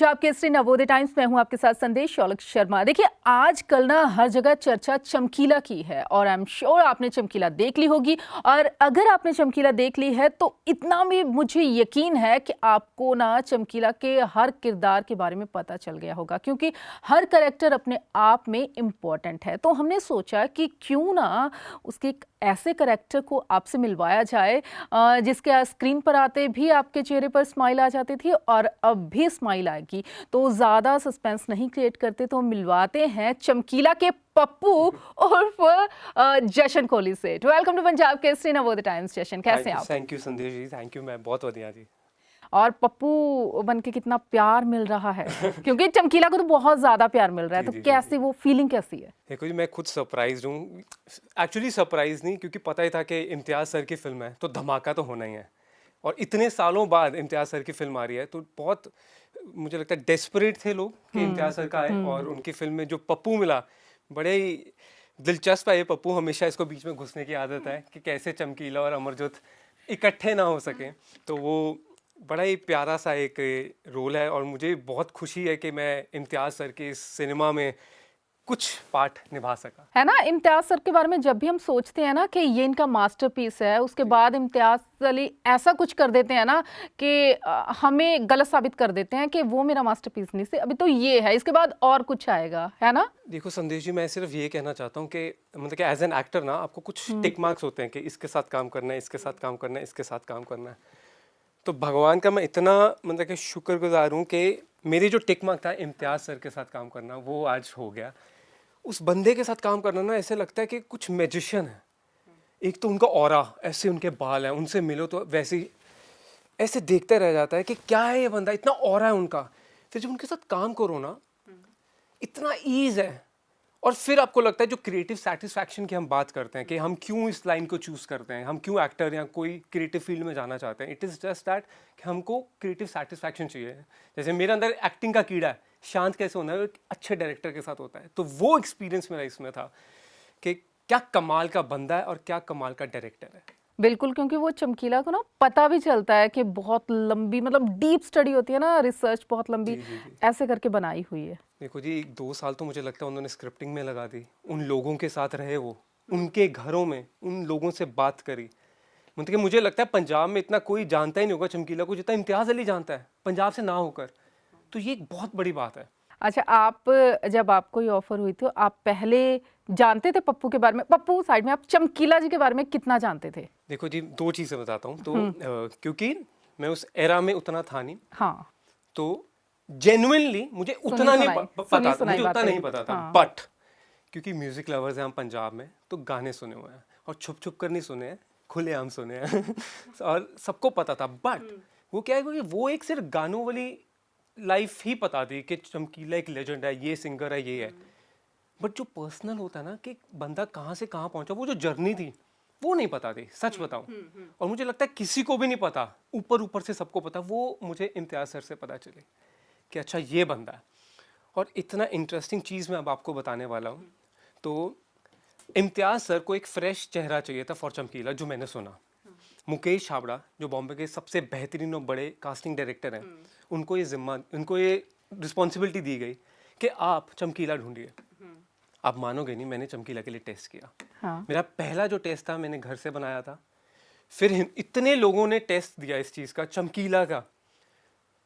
Punjab Kesari Navodaya times में हूं आपके साथ संदेश शौलक शर्मा। देखिए आजकल ना हर जगह चर्चा चमकीला की है और आई एम श्योर आपने चमकीला देख ली होगी। और अगर आपने चमकीला देख ली है तो इतना भी मुझे यकीन है कि आपको ना चमकीला के हर किरदार के बारे में पता चल गया होगा, क्योंकि हर कैरेक्टर अपने आप में इम्पोर्टेंट है। तो हमने सोचा कि क्यों ना उसके ऐसे कैरेक्टर को आपसे मिलवाया जाए जिसके स्क्रीन पर आते भी आपके चेहरे पर स्माइल आ जाती थी और अब भी स्माइल आएगी। तो ज़्यादा सस्पेंस नहीं क्रिएट करते तो मिलवाते हैं चमकीला के पप्पू उर्फ जशन कोहली से। Welcome to Punjab Kesari Navodaya Times. Jashan, कैसे हैं आप? थैंक यू संदेश जी, थैंक यू। मैं बहुत बढ़िया जी। और पप्पू बन के कितना प्यार मिल रहा है क्योंकि चमकीला को तो बहुत ज्यादा प्यार मिल रहा है। तो कैसी वो फीलिंग कैसी है? देखो जी, मैं खुद सरप्राइज हूँ। एक्चुअली सरप्राइज नहीं, क्योंकि पता ही था कि इम्तियाज सर की फिल्म है तो धमाका तो होना ही है। और इतने सालों बाद इम्तियाज सर की फिल्म आ रही है तो बहुत मुझे लगता है डेस्परेट थे लोग कि इम्तियाज सर का आए। और उनकी फिल्म में जो पप्पू मिला, बड़े ही दिलचस्प है ये पप्पू। हमेशा इसको बीच में घुसने की आदत है कि कैसे चमकीला और अमरजोत इकट्ठे ना हो सके। तो वो बड़ा ही प्यारा सा एक रोल है और मुझे बहुत खुशी है कि मैं इम्तियाज सर के इस सिनेमा में कुछ पार्ट निभा सका। है ना, इम्तियाज सर के बारे में जब भी हम सोचते हैं ना कि ये इनका मास्टरपीस है, उसके बाद इम्तियाज अली ऐसा कुछ कर देते हैं ना कि हमें गलत साबित कर देते हैं कि वो मेरा मास्टरपीस नहीं से, अभी तो ये है, इसके बाद और कुछ आएगा, है ना? देखो संदेश जी, मैं सिर्फ ये कहना चाहता हूँ कि मतलब कि एज एन एक्टर ना आपको कुछ टिक मार्क्स होते हैं कि इसके साथ काम करना है, इसके साथ काम करना है, इसके साथ काम करना है। तो भगवान का मैं इतना मतलब कि शुक्रगुजार हूँ कि मेरी जो टिक मार्क था इम्तियाज सर के साथ काम करना, वो आज हो गया। उस बंदे के साथ काम करना ना ऐसे लगता है कि कुछ मैजिशियन है। एक तो उनका ऑरा, ऐसे उनके बाल हैं, उनसे मिलो तो वैसे ही ऐसे देखते रह जाता है कि क्या है ये बंदा, इतना ऑरा है उनका। फिर जब उनके साथ काम करो ना, इतना ईज है। और फिर आपको लगता है जो क्रिएटिव सेटिस्फैक्शन की हम बात करते हैं कि हम क्यों इस लाइन को चूज़ करते हैं, हम क्यों एक्टर या कोई क्रिएटिव फील्ड में जाना चाहते हैं, इट इज़ जस्ट दैट कि हमको क्रिएटिव सेटिस्फैक्शन चाहिए। जैसे मेरे अंदर एक्टिंग का कीड़ा है, शांत कैसे होना है, एक अच्छे डायरेक्टर के साथ होता है। तो वो एक्सपीरियंस मेरा इसमें था कि क्या कमाल का बंदा है और क्या कमाल का डायरेक्टर है। बिल्कुल, क्योंकि वो चमकीला को ना पता भी चलता है कि बहुत लंबी मतलब डीप स्टडी होती है ना, रिसर्च बहुत लंबी जी। ऐसे करके बनाई हुई है। देखो जी, 2 साल तो मुझे लगता है उन्होंने स्क्रिप्टिंग में लगा दी। उन लोगों के साथ रहे, वो उनके घरों में उन लोगों से बात करी। मतलब कि मुझे लगता है पंजाब में इतना कोई जानता ही नहीं होगा चमकीला को जितना इम्तियाज अली जानता है, पंजाब से ना होकर। तो ये एक बहुत बड़ी बात है। अच्छा, आप जब आपको ये ऑफर हुई तो आप पहले जानते थे पप्पू के बारे में? पप्पू साइड में, आप चमकीला जी के बारे में कितना जानते थे? देखो जी, 2 चीज़ें बताता हूँ। तो क्योंकि मैं उस एरा में उतना था नहीं, हाँ, तो जेन्युइनली मुझे उतना नहीं पता, मुझे उतना नहीं पता था। हाँ। बट क्योंकि म्यूजिक लवर्स हैं हम पंजाब में, तो गाने सुने हुए हैं और छुप छुप कर नहीं सुने हैं, खुलेआम सुने हैं और सबको पता था। बट वो क्या है कि वो एक सिर्फ गानों वाली लाइफ ही पता थी कि चमकीला एक लेजेंड है, ये सिंगर है, ये है। बट जो पर्सनल होता है ना कि बंदा कहाँ से कहाँ पहुंचा, वो जो जर्नी थी वो नहीं पता थी, सच बताऊं। और मुझे लगता है किसी को भी नहीं पता, ऊपर ऊपर से सबको पता। वो मुझे इम्तियाज सर से पता चले कि अच्छा ये बंदा है। और इतना इंटरेस्टिंग चीज़ मैं अब आपको बताने वाला हूँ। तो इम्तियाज सर को एक फ्रेश चेहरा चाहिए था फॉर चमकीला, जो मैंने सुना। मुकेश छाबड़ा जो बॉम्बे के सबसे बेहतरीन और बड़े कास्टिंग डायरेक्टर हैं, उनको ये रिस्पॉन्सिबिलिटी दी गई कि आप चमकीला ढूंढिए। आप मानोगे नहीं, मैंने चमकीला के लिए टेस्ट किया। हाँ। मेरा पहला जो टेस्ट था मैंने घर से बनाया था। फिर इतने लोगों ने टेस्ट दिया इस चीज़ का, चमकीला का।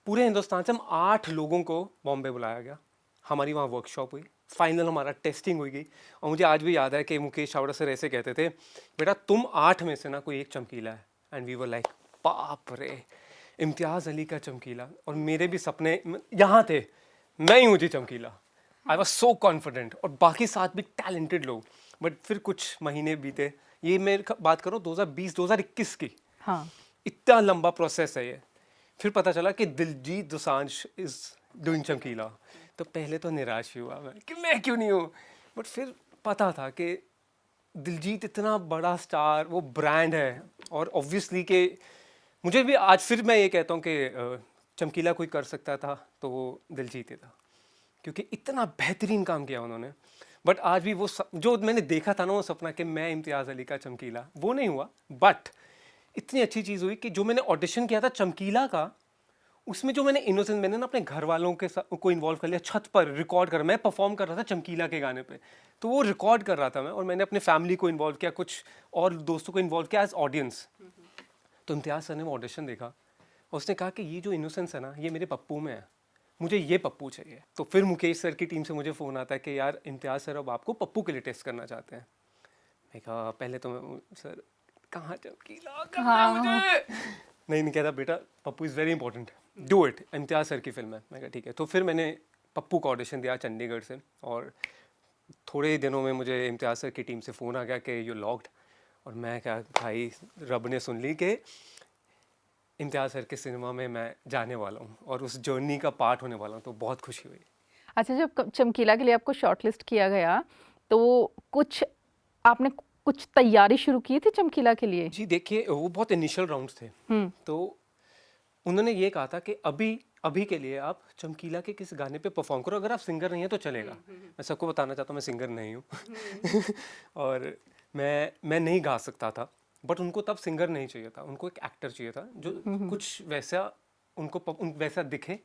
पूरे हिंदुस्तान से हम 8 लोगों को बॉम्बे बुलाया गया, हमारी वहाँ वर्कशॉप हुई, फाइनल हमारा टेस्टिंग हुई गई। और मुझे आज भी याद है कि मुकेश छाबड़ा सर ऐसे कहते थे, बेटा तुम 8 में से ना कोई एक चमकीला है। एंड वी वर लाइक बाप रे, इम्तियाज़ अली का चमकीला। और मेरे भी सपने यहाँ थे, मैं ही हूँ जी चमकीला। आई वॉज सो कॉन्फिडेंट, और बाकी साथ भी टैलेंटेड लोग। बट फिर कुछ महीने बीते, ये मैं बात करूँ 2020-2021 की। हाँ। इतना लंबा प्रोसेस है ये। फिर पता चला कि दिलजीत दोसांझ इज डूइंग चमकीला। तो पहले तो निराश हुआ मैं कि मैं क्यों नहीं हूँ। बट फिर पता था कि दिलजीत इतना बड़ा स्टार, वो ब्रांड है। और ऑब्वियसली कि मुझे भी आज फिर मैं ये कहता हूँ कि चमकीला कोई कर सकता था तो वो दिलजीत ही था, क्योंकि इतना बेहतरीन काम किया उन्होंने। बट आज भी वो जो मैंने देखा था ना, वो सपना कि मैं इम्तियाज़ अली का चमकीला, वो नहीं हुआ। बट इतनी अच्छी चीज़ हुई कि जो मैंने ऑडिशन किया था चमकीला का, उसमें जो मैंने इनोसेंस, मैंने ना अपने घर वालों के साथ को इन्वॉल्व कर लिया, छत पर रिकॉर्ड कर, मैं परफॉर्म कर रहा था चमकीला के गाने पे, तो वो रिकॉर्ड कर रहा था मैं, और मैंने अपने फैमिली को इन्वॉल्व किया, कुछ और दोस्तों को इन्वॉल्व किया एज ऑडियंस। तो इम्तियाज़ सर ने वो ऑडिशन देखा और उसने कहा कि ये जो इनोसेंस है ना, ये मेरे पप्पू में है, मुझे ये पप्पू चाहिए। तो फिर मुकेश सर की टीम से मुझे फ़ोन आता है कि यार इम्तियाज़ सर अब आपको पप्पू के लिए टेस्ट करना चाहते हैं। मैं कहा पहले तो मैं, सर कहाँ चमकीला करना है मुझे, नहीं कहता बेटा Pappu is very important, do it, Imtiaz sir की फिल्म है। मैं कहा ठीक है। तो फिर मैंने पप्पू का ऑडिशन दिया चंडीगढ़ से, और थोड़े ही दिनों में मुझे इम्तियाज़ सर की टीम से फ़ोन आ गया कि यू लॉक्ड। और मैं क्या, भाई रब ने सुन ली कि इम्तियाज़ सर के सिनेमा में मैं जाने वाला हूँ और उस जर्नी का पार्ट होने वाला हूँ, तो बहुत खुशी हुई। अच्छा, जब चमकीला के लिए आपको शॉर्टलिस्ट किया गया तो आपने कुछ तैयारी शुरू की थी चमकीला के लिए? जी देखिए, वो बहुत इनिशियल राउंड्स थे, तो उन्होंने ये कहा था कि अभी के लिए आप चमकीला के किस गाने पे परफॉर्म करो, अगर आप सिंगर नहीं हैं तो चलेगा। मैं सबको बताना चाहता हूँ मैं सिंगर नहीं हूँ और मैं नहीं गा सकता था, बट उनको तब सिंगर नहीं चाहिए था, उनको एक एक्टर चाहिए था जो कुछ वैसा वैसा दिखे,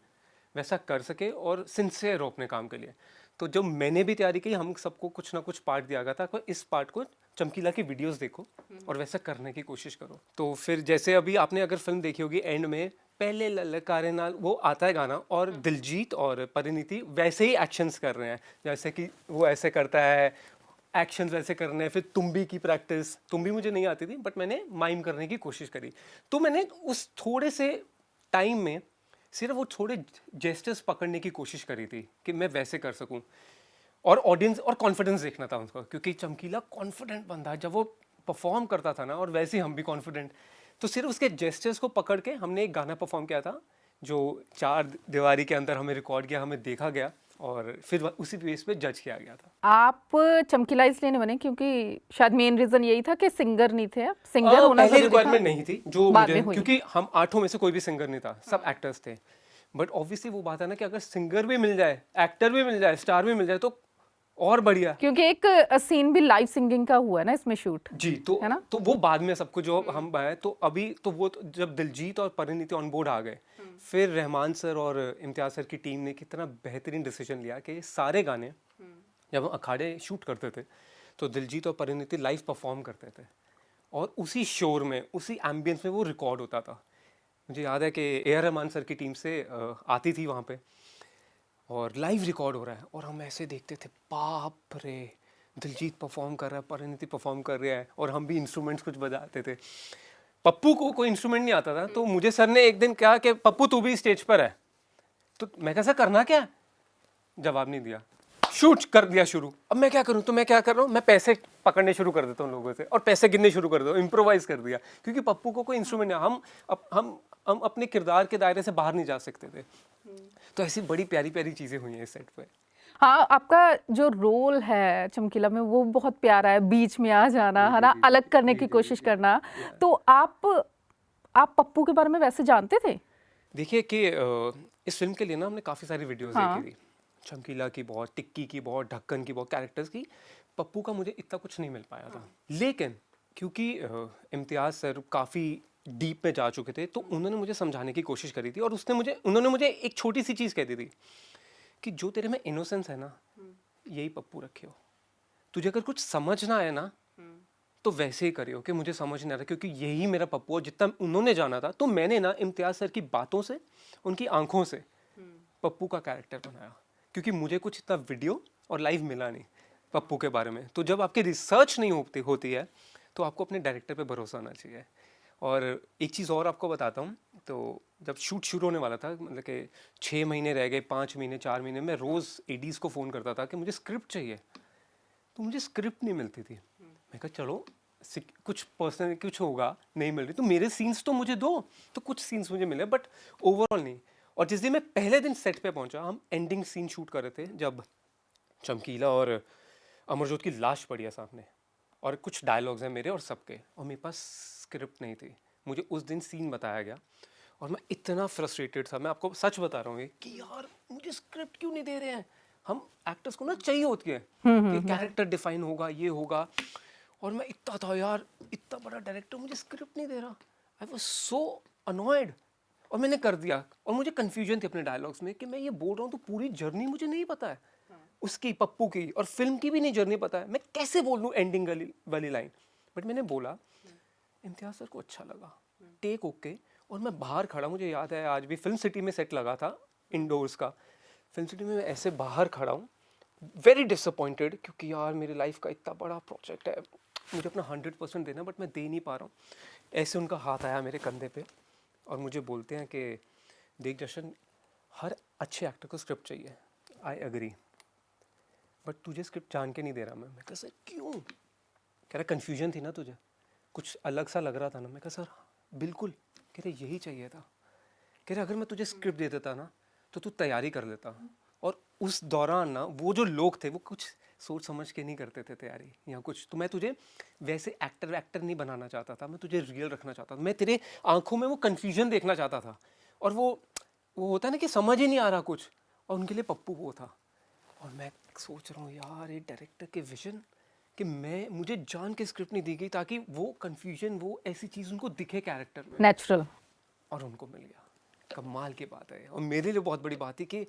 वैसा कर सके और सिंसियर हो अपने काम के लिए। तो जब मैंने भी तैयारी की, हम सबको कुछ ना कुछ पार्ट दिया गया था कि इस पार्ट को चमकीला की वीडियोस देखो और वैसा करने की कोशिश करो। तो फिर जैसे अभी आपने अगर फिल्म देखी होगी, एंड में पहले ललकारे नाल वो आता है गाना, और दिलजीत और परिणीति वैसे ही एक्शंस कर रहे हैं, जैसे कि वो ऐसे करता है, एक्शंस वैसे करने हैं। फिर तुम्बी की प्रैक्टिस, तुम्बी मुझे नहीं आती थी बट मैंने माइम करने की कोशिश करी। तो मैंने उस थोड़े से टाइम में सिर्फ वो थोड़े जेस्टर्स पकड़ने की कोशिश करी थी कि मैं वैसे कर सकूं, और ऑडियंस और कॉन्फिडेंस देखना था उनको, क्योंकि चमकीला कॉन्फिडेंट बंदा जब वो परफॉर्म करता था ना, और वैसे ही हम भी कॉन्फिडेंट, तो सिर्फ उसके जेस्टर्स को पकड़ के हमने एक गाना परफॉर्म किया था जो 4 दीवारी के अंदर हमें रिकॉर्ड किया, हमें देखा गया और फिर उसी बेस पे जज किया गया था। आप चमकीला इसलिए नहीं बने क्योंकि शायद मेन रीजन यही था कि सिंगर नहीं थे आप? सिंगर होना पहले जरूरी रिक्वायरमेंट था? नहीं थी जो बाद मुझे, में हुई। क्योंकि हम 8 में से कोई भी सिंगर नहीं था, सब एक्टर्स थे। बट ऑब्वियसली वो बात है ना कि अगर सिंगर भी मिल जाए, एक्टर भी मिल जाए, स्टार भी मिल जाए तो और बढ़िया, क्योंकि एक सीन भी लाइव सिंगिंग का हुआ है ना इसमें शूट। जी। तो है ना? तो वो बाद में सब कुछ जो हम आए, तो अभी तो वो तो जब दिलजीत और परिणीति ऑन बोर्ड आ गए, फिर रहमान सर और इम्तियाज सर की टीम ने कितना बेहतरीन डिसीजन लिया कि सारे गाने जब हम अखाड़े शूट करते थे तो दिलजीत और परिणीति लाइव परफॉर्म करते थे, और उसी शोर में, उसी एम्बियंस में वो रिकॉर्ड होता था। मुझे याद है कि ए आर रहमान सर की टीम से आती थी वहाँ पे, और लाइव रिकॉर्ड हो रहा है और हम ऐसे देखते थे, बाप रे, दिलजीत परफॉर्म कर रहा है, परिणीति परफॉर्म कर रहा है, और हम भी इंस्ट्रूमेंट्स कुछ बजाते थे। पप्पू को कोई इंस्ट्रूमेंट नहीं आता था, तो मुझे सर ने एक दिन कहा कि पप्पू तू भी स्टेज पर है। तो मैं कैसा करना क्या है? जवाब नहीं दिया, शूट कर दिया शुरू। अब मैं क्या करूं? तो मैं क्या कर रहा हूं, मैं पैसे पकड़ने शुरू कर देता हूं लोगों से और पैसे गिनने शुरू कर देता हूं, इम्प्रोवाइज कर दिया, क्योंकि पप्पू को कोई इंस्ट्रूमेंट नहीं, हम अपने किरदार के दायरे से बाहर नहीं जा सकते थे। तो ऐसी बड़ी प्यारी प्यारी चीजें हुई हैं इस सेट पे। हाँ, आपका जो रोल है चमकीला में वो बहुत प्यारा है, बीच में आ जाना है ना, अलग करने की कोशिश करना। तो आप पप्पू के बारे में वैसे जानते थे? देखिए कि इस फिल्म के लिए ना हमने काफ़ी सारी वीडियोस देखी थी, चमकीला की बहुत, टिक्की की बहुत, ढक्कन की बहुत, कैरेक्टर्स की। पप्पू का मुझे इतना कुछ नहीं मिल पाया था, लेकिन क्योंकि इम्तियाज़ सर काफ़ी डीप में जा चुके थे, तो उन्होंने मुझे समझाने की कोशिश करी थी, और उन्होंने मुझे एक छोटी सी चीज़ कह दी थी कि जो तेरे में इनोसेंस है ना, यही पप्पू रखे हो, तुझे अगर कुछ समझ ना आए ना तो वैसे ही करियो कि मुझे समझ नहीं आ रहा, क्योंकि यही मेरा पप्पू है। जितना उन्होंने जाना था, तो मैंने ना इम्तियाज सर की बातों से, उनकी आंखों से पप्पू का कैरेक्टर बनाया, क्योंकि मुझे कुछ इतना वीडियो और लाइव मिला नहीं पप्पू के बारे में। तो जब आपकी रिसर्च नहीं होती है तो आपको अपने डायरेक्टर पे भरोसा होना चाहिए। और एक चीज़ और आपको बताता हूँ, तो जब शूट शुरू होने वाला था, मतलब कि 6 महीने रह गए, 5 महीने, 4 महीने, मैं रोज़ एडीज़ को फ़ोन करता था कि मुझे स्क्रिप्ट चाहिए, तो मुझे स्क्रिप्ट नहीं मिलती थी। मैं कहा चलो कुछ पर्सनल कुछ होगा, नहीं मिल रही तो मेरे सीन्स तो मुझे दो, तो कुछ सीन्स मुझे मिले, बट ओवरऑल नहीं। और जिस दिन मैं पहले दिन सेट पे पहुंचा, हम एंडिंग सीन शूट कर रहे थे, जब चमकीला और अमरजोत की लाश पड़ी है सामने, और कुछ डायलॉग्स हैं मेरे और सबके, और मेरे पास स्क्रिप्ट नहीं थी। मुझे उस दिन सीन बताया गया और मैं इतना फ्रस्ट्रेटेड था, मैं आपको सच बता रहा हूँ कि यार मुझे स्क्रिप्ट क्यों नहीं दे रहे हैं। हम एक्टर्स को ना चाहिए होती है कि कैरेक्टर डिफाइन होगा, ये होगा, और मैं इतना था यार, इतना बड़ा डायरेक्टर मुझे स्क्रिप्ट नहीं दे रहा। I was so annoyed. और मैंने कर दिया, और मुझे कन्फ्यूजन थी अपने डायलॉग्स में कि मैं ये बोल रहा हूँ तो पूरी जर्नी मुझे नहीं पता है उसकी, पप्पू की, और फिल्म की भी नहीं जर्नी पता है, मैं कैसे बोल लूँ एंडिंग वाली लाइन। बट मैंने बोला, इम्तियाज सर को अच्छा लगा, टेक ओके। और मैं बाहर खड़ा, मुझे याद है आज भी, फिल्म सिटी में सेट लगा था इंडोर्स का, फिल्म सिटी में मैं ऐसे बाहर खड़ा हूँ, वेरी डिसअपॉइंटेड, क्योंकि यार मेरी लाइफ का इतना बड़ा प्रोजेक्ट है, मुझे अपना 100% देना, बट मैं दे नहीं पा रहा हूँ। ऐसे उनका हाथ आया मेरे कंधे पे और मुझे बोलते हैं कि देख जशन, हर अच्छे एक्टर को स्क्रिप्ट चाहिए, आई एग्री, बट तुझे स्क्रिप्ट जान के नहीं दे रहा मैं कहा सर क्यों? कह रहा कन्फ्यूजन थी ना तुझे, कुछ अलग सा लग रहा था ना। मैं कहा सर बिल्कुल। कह रहे यही चाहिए था। कह रहे अगर मैं तुझे स्क्रिप्ट दे देता ना तो तू तैयारी कर लेता। और उस दौरान ना वो जो लोग थे वो कुछ सोच समझ के नहीं करते थे तैयारी या कुछ, तो मैं तुझे वैसे एक्टर नहीं बनाना चाहता था, मैं तुझे रियल रखना चाहता था, मैं तेरे आंखों में वो कन्फ्यूजन देखना चाहता था। और वो होता है ना कि समझ ही नहीं आ रहा कुछ, और उनके लिए पप्पू वो था। और मैं सोच रहा हूँ यार एक डायरेक्टर के विजन कि मुझे जान के स्क्रिप्ट नहीं दी गई ताकि वो कन्फ्यूजन, वो ऐसी चीज़ उनको दिखे कैरेक्टर में, नेचुरल, और उनको मिल गया। कमाल की बात है। और मेरे लिए बहुत बड़ी बात है कि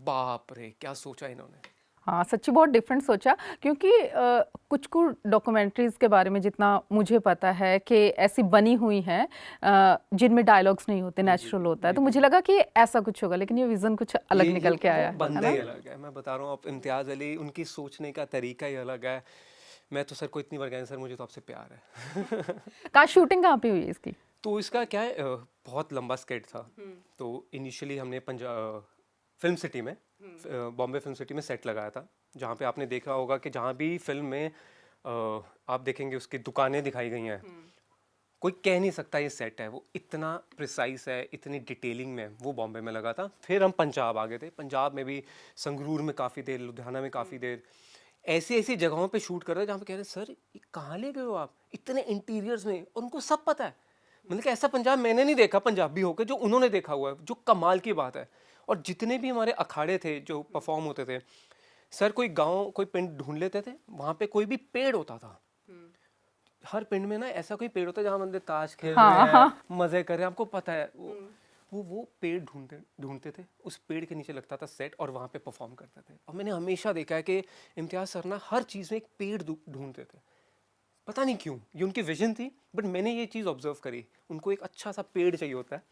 बाप रे क्या सोचा इन्होंने। हाँ सच्ची बहुत डिफरेंट सोचा, क्योंकि कुछ कुछ डॉक्यूमेंट्रीज़ के बारे में जितना मुझे पता है कि ऐसी बनी हुई हैं जिनमें डायलॉग्स नहीं होते, नेचुरल होता है, तो मुझे लगा कि ऐसा कुछ होगा, लेकिन ये विज़न कुछ अलग निकल के आया है बंदा ही अलग है। मैं बता रहा हूँ, अब इम्तियाज़ अली, उनकी सोचने का तरीका ही अलग है। मैं तो सर को इतनी बार कहा सर मुझे तो आपसे प्यार है। कहाँ शूटिंग कहाँ पे हुई है इसकी? तो इसका क्या है, बहुत लंबा स्केट था। तो इनिशियली हमने फिल्म सिटी में, बॉम्बे फिल्म सिटी में सेट लगाया था, जहाँ पे आपने देखा होगा कि जहाँ भी फिल्म में आप देखेंगे उसकी दुकानें दिखाई गई हैं, कोई कह नहीं सकता ये सेट है। वो इतना प्रिसाइस है, इतनी डिटेलिंग में, वो बॉम्बे में लगा था। फिर हम पंजाब आ गए थे, पंजाब में भी संगरूर में काफ़ी देर, लुधियाना में काफ़ी देर, ऐसी ऐसी जगहों पे शूट कर रहे हैं जहाँ पे कह रहे हैं सर ये कहाँ ले गए हो आप, इतने इंटीरियर्स में, और उनको सब पता है। मतलब कि ऐसा पंजाब मैंने नहीं देखा पंजाबी होकर जो उन्होंने देखा हुआ है, जो कमाल की बात है। और जितने भी हमारे अखाड़े थे जो परफॉर्म होते थे, सर कोई गांव, कोई पिंड ढूंढ लेते थे, वहाँ पे कोई भी पेड़ होता था, हर पिंड में ना ऐसा कोई पेड़ होता है जहाँ बंदे ताश खेल रहे हैं, मजे कर रहे हैं, आपको पता है, वो पेड़ ढूंढते थे, उस पेड़ के नीचे लगता था सेट, और वहाँ पे परफॉर्म करते थे। और मैंने हमेशा देखा है कि इम्तियाज सर ना हर चीज़ में एक पेड़ ढूंढते थे, पता नहीं क्यों, ये उनकी विजन थी, बट मैंने ये चीज़ ऑब्जर्व करी, उनको एक अच्छा सा पेड़ चाहिए होता है,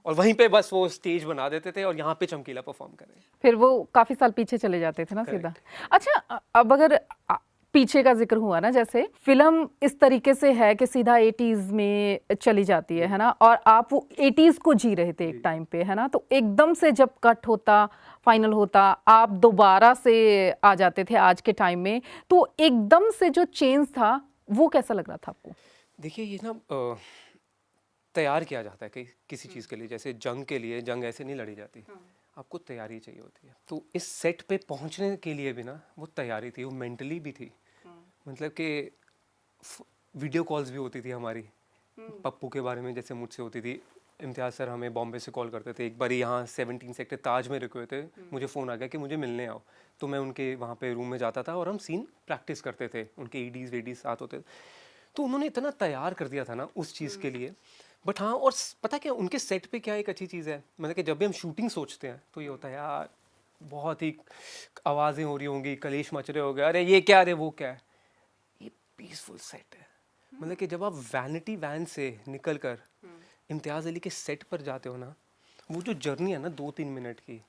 और वहीं पे बस वो स्टेज बना देते थे और यहाँ पे चमकीला परफॉर्म करें। फिर वो काफ़ी साल पीछे चले जाते थे ना सीधा। अच्छा, अब अगर पीछे का जिक्र हुआ ना, जैसे फिल्म इस तरीके से है कि सीधा 80s में चली जाती है ना, और आप वो 80s को जी रहे थे एक टाइम पे, है ना, तो एकदम से जब कट होता, फाइनल होता, आप दोबारा से आ जाते थे आज के टाइम में, तो एकदम से जो चेंज था वो कैसा लग रहा था आपको? देखिए ये ना तैयार किया जाता है कि किसी चीज़ के लिए, जैसे जंग के लिए, जंग ऐसे नहीं लड़ी जाती, आपको तैयारी चाहिए होती है। तो इस सेट पे पहुंचने के लिए भी ना वो तैयारी थी, वो मेंटली भी थी। मतलब कि वीडियो कॉल्स भी होती थी हमारी, पप्पू के बारे में जैसे मुझसे होती थी। इम्तियाज़ सर हमें बॉम्बे से कॉल करते थे, एक बार यहाँ 17 सेक्टर ताज में रुके हुए थे, मुझे फ़ोन आ गया कि मुझे मिलने आओ, तो मैं उनके वहाँ पे रूम में जाता था और हम सीन प्रैक्टिस करते थे, उनके ईडीज़ वेडीज़ साथ होते थे। तो उन्होंने इतना तैयार कर दिया था ना उस चीज़ के लिए। बट हाँ, और पता क्या उनके सेट पे क्या एक अच्छी चीज़ है, मतलब कि जब भी हम शूटिंग सोचते हैं तो ये होता है यार बहुत ही आवाज़ें हो रही होंगी, कलेश मच रहे होंगे, अरे ये क्या, अरे वो क्या है। ये पीसफुल सेट है। मतलब कि जब आप वैनिटी वैन से निकल कर इम्तियाज़ अली के सेट पर जाते हो ना, वो जो जर्नी है ना 2-3 मिनट की,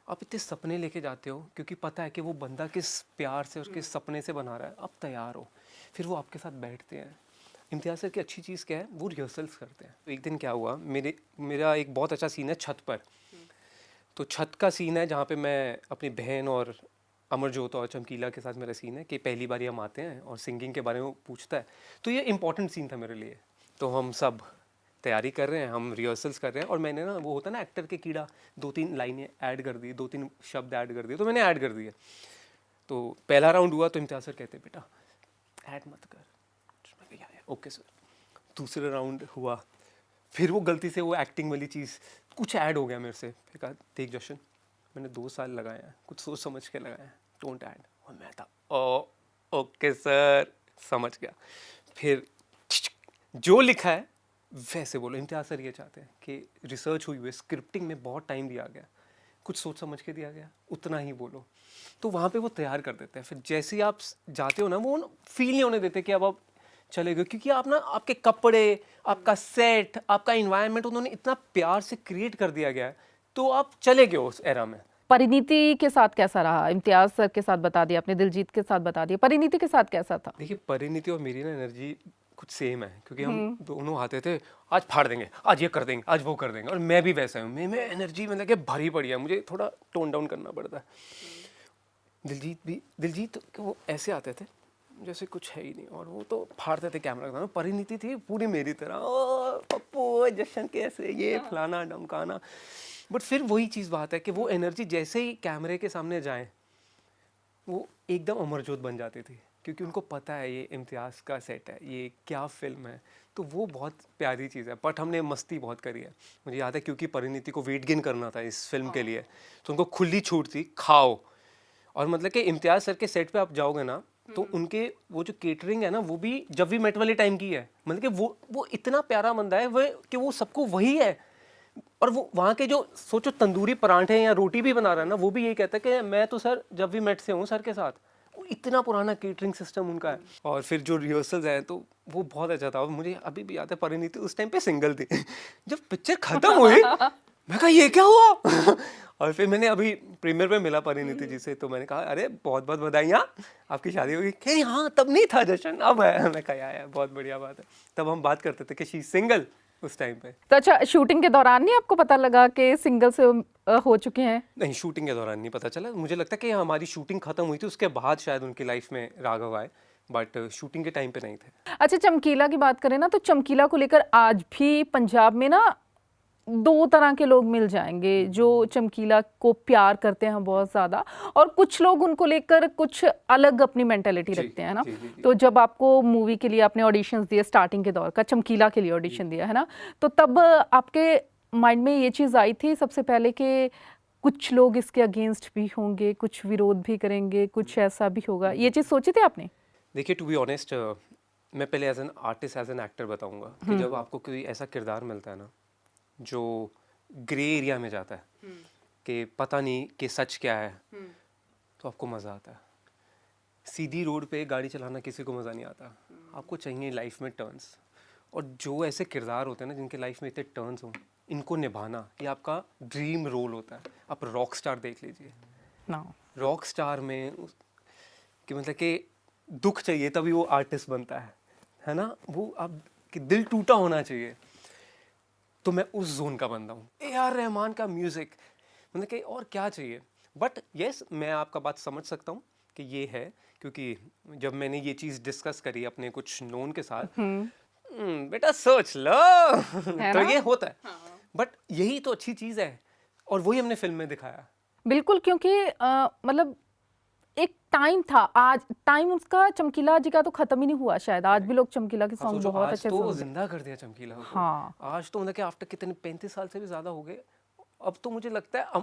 आप इतने सपने लेके जाते हो, क्योंकि पता है कि वो बंदा किस प्यार से उसके सपने से बना रहा है, आप तैयार हो, फिर वो आपके साथ बैठते हैं। इम्तियाज़ सर की अच्छी चीज़ क्या है, वो रिहर्सल्स करते हैं। तो एक दिन क्या हुआ, मेरा एक बहुत अच्छा सीन है छत पर। तो छत का सीन है जहाँ पे मैं अपनी बहन और अमरजोत और चमकीला के साथ मेरा सीन है कि पहली बार हम आते हैं और सिंगिंग के बारे में पूछता है। तो ये इंपॉर्टेंट सीन था मेरे लिए। तो हम सब तैयारी कर रहे हैं, हम रिहर्सल्स कर रहे हैं, और मैंने ना, वो होता है ना एक्टर के कीड़ा, 2-3 लाइनें ऐड कर दी, 2-3 शब्द ऐड कर दिए, तो मैंने ऐड कर दिए। तो पहला राउंड हुआ तो इम्तियाज़ सर कहते बेटा ऐड मत कर, ओके सर। दूसरा राउंड हुआ, फिर वो गलती से वो एक्टिंग वाली चीज़ कुछ ऐड हो गया मेरे से, फिर कहा देख जशन, मैंने 2 साल लगाए हैं, कुछ सोच समझ के लगाए हैं, डोंट ऐड। और मैं था ओके सर, समझ गया। फिर जो लिखा है वैसे बोलो। इम्तियाज़ सर ये चाहते हैं कि रिसर्च हुई हुई है, स्क्रिप्टिंग में बहुत टाइम दिया गया, कुछ सोच समझ के दिया गया, उतना ही बोलो। तो वहाँ पे वो तैयार कर देते हैं। फिर जैसे ही आप जाते हो ना, वो फील नहीं होने देते कि अब आप चले गए, क्योंकि आप ना, आपके कपड़े, आपका सेट, आपका इन्वायरमेंट उन्होंने इतना प्यार से क्रिएट कर दिया गया है, तो आप चले गए उस एरा में। परिणीति के साथ कैसा रहा? इम्तियाज सर के साथ बता दिया आपने, दिलजीत के साथ बता दिया, परिणीति के साथ कैसा था? देखिए, परिणीति और मेरी ना एनर्जी कुछ सेम है, क्योंकि हम दोनों आते थे, आज फाड़ देंगे, आज ये कर देंगे, आज वो कर देंगे। और मैं भी वैसा हूँ, मैं एनर्जी मतलब कि भरी पड़ी है, मुझे थोड़ा टोन डाउन करना पड़ता है। दिलजीत वो ऐसे आते थे जैसे कुछ है ही नहीं, और वो तो फाड़ते थे कैमरा के सामने। परिणीति थी पूरी मेरी तरह, ओ पप्पू जशन कैसे, ये फलाना डमकाना। बट फिर वही चीज़ बात है कि वो एनर्जी जैसे ही कैमरे के सामने जाए, वो एकदम अमरजोत बन जाती थी, क्योंकि उनको पता है ये इम्तियाज़ का सेट है, ये क्या फिल्म है। तो वो बहुत प्यारी चीज़ है। बट हमने मस्ती बहुत करी है, मुझे याद है, क्योंकि परिणीति को वेट गेन करना था इस फिल्म के लिए, तो उनको खुली छूट थी, खाओ। और मतलब कि इम्तियाज़ सर के सेट पे आप जाओगे ना, तो उनके वो जो केटरिंग है ना, वो भी जब वी मेट वाले टाइम की है। मतलब कि वो इतना प्यारा बंदा है वो, कि वो सबको वही है। और वो वहाँ के जो सोचो तंदूरी परांठे या रोटी भी बना रहा है ना, वो भी यही कहता है कि मैं तो सर जब वी मेट से हूँ सर के साथ। वो इतना पुराना केटरिंग सिस्टम उनका है। और फिर जो रिहर्सल्स हैं, तो वो बहुत अच्छा था। और मुझे अभी भी याद है, परिणीति उस टाइम पे सिंगल थी। जब पिक्चर खत्म हुई, मैं कहा ये क्या हुआ। और फिर मैंने अभी प्रीमियर पे मिला परिणीति जी से, तो मैंने कहा अरे बहुत बहुत बधाइयाँ, आपकी शादी होगी। कह रही हाँ तब नहीं था जश्न, अब है। मैं कहा यार बहुत बढ़िया बात है। तब हम बात करते थे कि शी सिंगल उस टाइम पे। तो अच्छा, शूटिंग के दौरान नहीं आपको पता लगा कि सिंगल से हो चुके हैं? नहीं, शूटिंग के दौरान नहीं पता चला। मुझे लगता है कि हमारी शूटिंग खत्म हुई थी, उसके बाद शायद उनकी लाइफ में राघव आए, बट शूटिंग के टाइम पे नहीं थे। अच्छा, चमकीला की बात करें ना, तो चमकीला को लेकर आज भी पंजाब में ना दो तरह के लोग मिल जाएंगे, जो चमकीला को प्यार करते हैं बहुत ज़्यादा, और कुछ लोग उनको लेकर कुछ अलग अपनी मेंटेलिटी रखते हैं ना। तो जब आपको मूवी के लिए आपने ऑडिशंस दिए, स्टार्टिंग के दौर का चमकीला के लिए ऑडिशन दिया है ना, तो तब आपके माइंड में ये चीज़ आई थी सबसे पहले कि कुछ लोग इसके अगेंस्ट भी होंगे, कुछ विरोध भी करेंगे, कुछ ऐसा भी होगा, ये चीज़ सोची थी आपने? देखिए, टू बी ऑनेस्ट, मैं पहले as an artist, as an actor बताऊंगा कि जब आपको कोई ऐसा किरदार मिलता है ना जो ग्रे एरिया में जाता है कि पता नहीं कि सच क्या है, तो आपको मज़ा आता है। सीधी रोड पे गाड़ी चलाना किसी को मज़ा नहीं आता, आपको चाहिए लाइफ में टर्न्स। और जो ऐसे किरदार होते हैं ना जिनके लाइफ में इतने टर्न्स हों, इनको निभाना ये आपका ड्रीम रोल होता है। आप रॉक स्टार देख लीजिए, रॉक स्टार में कि मतलब कि दुख चाहिए तभी वो आर्टिस्ट बनता है ना। वो आप कि दिल टूटा होना चाहिए। तो मैं उस जोन का बंदा हूँ। ए.आर. रहमान का म्यूज़िक, मतलब कि और क्या चाहिए। बट यस, मैं आपका बात समझ सकता हूँ कि ये है, क्योंकि जब मैंने ये चीज़ डिस्कस करी अपने कुछ नोन के साथ, बेटा सोच लो तो ये होता है। बट यही तो अच्छी चीज़ है, और वही हमने फिल्म में दिखाया। बिल्कुल, क्योंकि मतलब एक टाइम था, आज टाइम उसका चमकीला जी का तो खत्म ही नहीं हुआ शायद। आज भी लोग चमकीला के सॉन्ग बहुत अच्छे तो सुनते हैं। जिंदा कर दिया चमकीला को। हाँ, आज तो मतलब कि आफ्टर कितने 35 साल से भी ज़्यादा हो गए, अब तो मुझे लगता है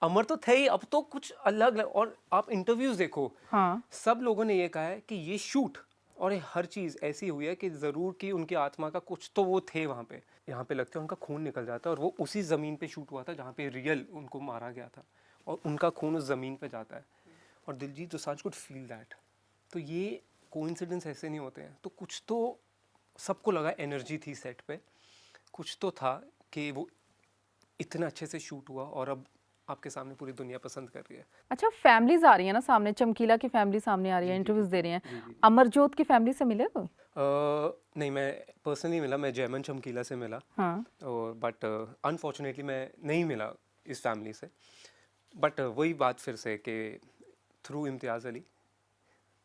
अमर तो थे ही, अब तो कुछ अलग। और आप इंटरव्यूज देखो, हाँ, सब लोगों ने ये कहा है कि ये शूट और ये हर चीज़ ऐसी हुई है कि ज़रूर कि उनकी आत्मा का कुछ तो वो थे वहाँ पे। यहाँ पे लगता है उनका खून निकल जाता है, और वो उसी ज़मीन पे शूट हुआ था जहाँ पे रियल उनको मारा गया था, और उनका खून उस ज़मीन पे जाता है। और Diljit Dosanjh could feel that. तो ये कोइंसिडेंस ऐसे नहीं होते हैं। तो कुछ तो सबको लगा एनर्जी थी सेट पे, कुछ तो था कि वो इतना अच्छे से शूट हुआ, और अब आपके सामने पूरी दुनिया पसंद कर रही है। अच्छा, फैमिलीज आ रही है ना सामने, चमकीला की फैमिली सामने आ रही है, इंटरव्यूज दे रही हैं। अमरजोत की फैमिली से मिले कोई? नहीं, मैं पर्सनली मिला, मैं जयमन चमकीला से मिला। हाँ, और बट अनफॉर्चुनेटली मैं नहीं मिला इस फैमिली से। बट वही बात फिर से कि थ्रू इम्तियाज़ अली,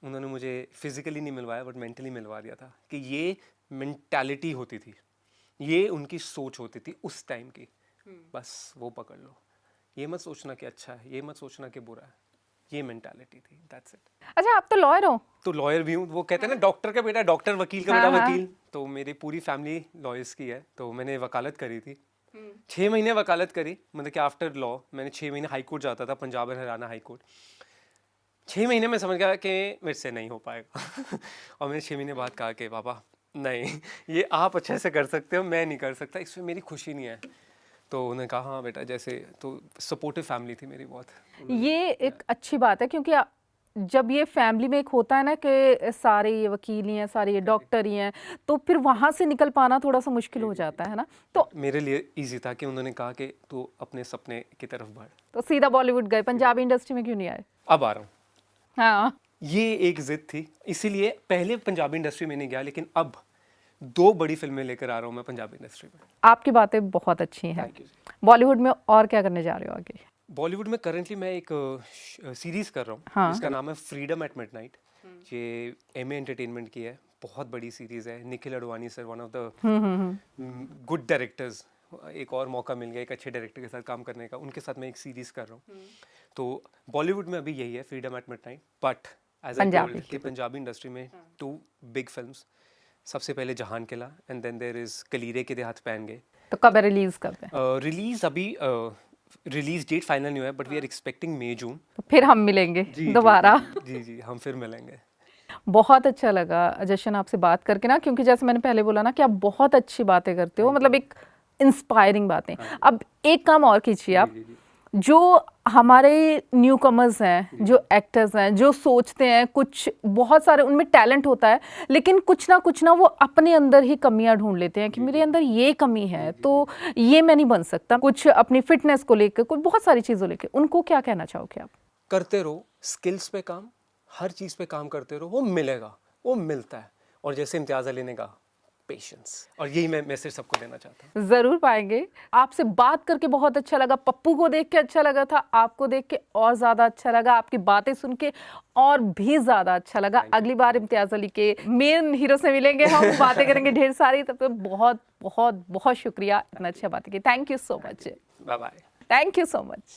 उन्होंने मुझे फिज़िकली नहीं मिलवाया बट मेंटली मिलवा दिया था कि ये मेंटालिटी होती थी, ये उनकी सोच होती थी उस टाइम की। बस वो पकड़ लो, ये मत सोचना कि अच्छा है, ये मत सोचना कि बुरा है, ये मेंटालिटी थी, दैट्स इट। अच्छा, आप तो लॉयर हो? तो लॉयर भी हूँ। वो कहते हैं ना, डॉक्टर का बेटा डॉक्टर, वकील का बेटा वकील। तो मेरी पूरी फैमिली लॉयर्स की है, तो मैंने वकालत करी थी। 6 महीने वकालत करी, मतलब कि आफ्टर लॉ मैंने 6 महीने हाई कोर्ट जाता था, पंजाब और हरियाणा हाई कोर्ट। 6 महीने में समझ गया कि मेरे से नहीं हो पाएगा। और मैंने 6 महीने बाद कहा कि पापा नहीं, ये आप अच्छे से कर सकते हो, मैं नहीं कर सकता, इसमें मेरी खुशी नहीं है। तो उन्होंने कहा हाँ बेटा, जैसे तो सपोर्टिव फैमिली थी मेरी बहुत। ये एक अच्छी बात है, क्योंकि जब ये फैमिली में एक होता है ना कि सारे ये वकील ही हैं, सारे ये डॉक्टर ही हैं, तो फिर वहाँ से निकल पाना थोड़ा सा मुश्किल हो जाता है ना। तो मेरे लिए इजी था कि उन्होंने कहा कि तू अपने सपने की तरफ बढ़। तो सीधा बॉलीवुड गए, पंजाबी इंडस्ट्री में क्यों नहीं आए? अब आ रहा हूँ। हाँ, ये एक जिद थी, इसीलिए पहले पंजाबी इंडस्ट्री में नहीं गया, लेकिन अब 2 बड़ी फिल्में लेकर आ रहा हूँ मैं पंजाबी इंडस्ट्री में। आपकी बातें बहुत अच्छी हैं। Thank you. बॉलीवुड में और क्या करने जा रहे हो आगे? बॉलीवुड में करंटली मैं एक सीरीज कर रहा हूँ, हाँ। जिसका नाम है फ्रीडम एट मिडनाइट। ये एमए एंटरटेनमेंट की है, बहुत बड़ी सीरीज है। Nikhil Advani sir, one of the good directors, एक और मौका मिल गया एक अच्छे डायरेक्टर के साथ काम करने का, उनके साथ मैं एक सीरीज कर रहा हूँ। तो बॉलीवुड में अभी यही है, freedom at midnight. But as I told कि पंजाबी इंडस्ट्री में 2 बिग फिल्म्स, सबसे पहले जहान किला एंड देन देयर इज कलीरे के देहात पहन गए। तो कब रिलीज कब है? रिलीज अभी रिलीज डेट फाइनल नहीं हुआ है, बट वी आर एक्सपेक्टिंग मई जून। तो फिर हम मिलेंगे दोबारा। जी, हम फिर मिलेंगे। बहुत अच्छा लगा जशन आपसे बात करके ना, क्योंकि जैसे मैंने पहले बोला ना कि आप बहुत अच्छी बातें करते हो, मतलब एक इंस्पायरिंग बातें। अब एक काम और कीजिए आप, जो हमारे न्यू कमर्स हैं, जो एक्टर्स हैं, जो सोचते हैं, कुछ बहुत सारे उनमें टैलेंट होता है, लेकिन कुछ ना वो अपने अंदर ही कमियां ढूंढ लेते हैं कि मेरे अंदर ये कमी है, तो ये मैं नहीं बन सकता। कुछ अपनी फिटनेस को लेकर, कुछ बहुत सारी चीज़ों लेकर, उनको क्या कहना चाहोगे आप? करते रहो, स्किल्स पे काम, हर चीज़ पे काम करते रहो, वो मिलेगा, वो मिलता है। और जैसे इम्तियाज़ अली ने कहा, पेशेंस। और यही मैं मैसेज सबको देना चाहता हूँ। जरूर पाएंगे। आपसे बात करके बहुत अच्छा लगा, पप्पू को देख के अच्छा लगा था, आपको देख के और ज्यादा अच्छा लगा, आपकी बातें सुन के और भी ज्यादा अच्छा लगा। अगली बार इम्तियाज अली के मेन हीरो से मिलेंगे, हम बातें करेंगे ढेर सारी। तब तक बहुत बहुत बहुत शुक्रिया, इतना अच्छा बातें की। Thank you so much. Bye bye. Thank you so much.